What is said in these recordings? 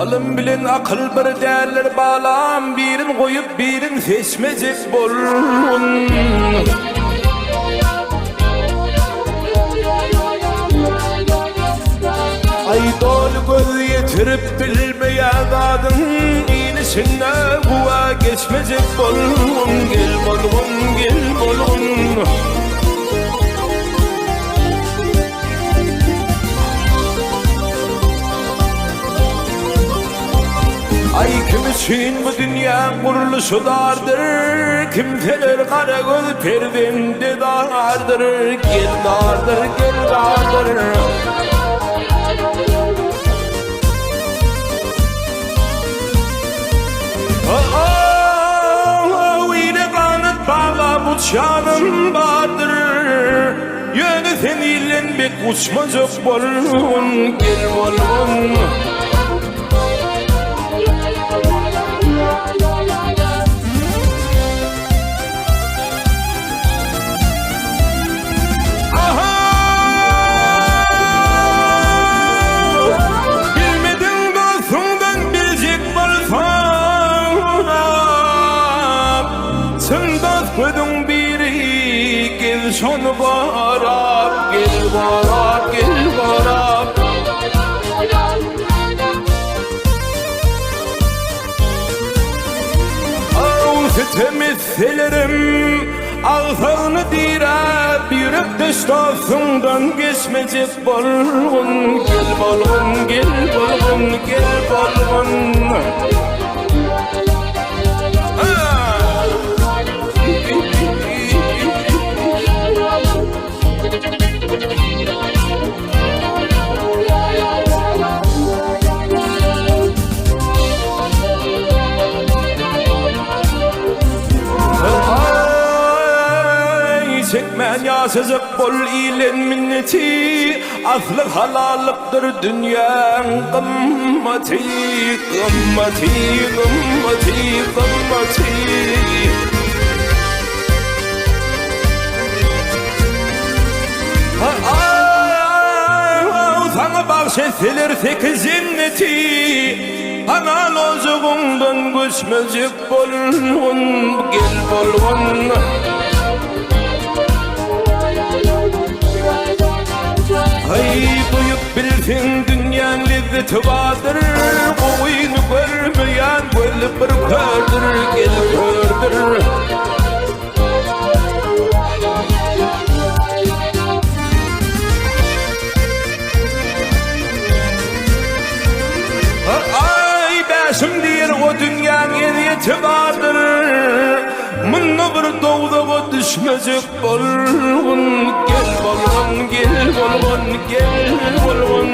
Alım bilen akıl bir değerler bağlam, birin koyup birin seçmecek bolun. Ay dolu göz yetirip bilmeyen adın iyisine buğa geçmeyecek bolun. Gel bolun, gel bolun. Ay kim için bu dünya kuruluşu dardır, kimseler kara göz perdende dardır. Gel dardır, gel dardır. Yine kanıt bağla bu canım vardır. Yönü seninle bir uçmacak bolun. Gel bolun. Koydun biri gel şonu varap, gel varap, gel varap. Ağzı temizselerim, ağzını dirap, yürek dıştasından geçmeyecek balon. Gel balon, gel balon, gel balon. Çekmen yasızık bol ilen minneti, aslı halallıktır dünyanın kımmeti. Kımmeti, kımmeti, kımmeti. Sana bahşetseler sekiz cenneti, anal ozuğundan göçmezcek bolun. Gel bolun. Ay duyup bilsin dünyanın lezzeti vardır. Bu oyunu görmeyen böyle bir kördür. Gel kördür. Ay beşim diyer o dünyanın lezzeti vardır. Mınna bir doğduğu düşmeyecek bolun. Gel bolun, gel bolun, gel bolun.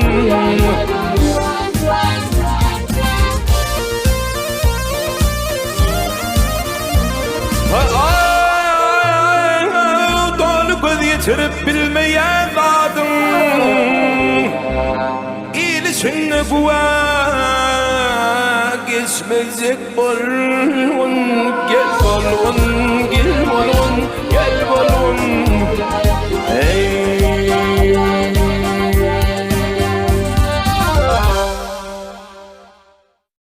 Dolu göz yetirip bilmeyen adın İlişinle buğa geçmeyecek bolun.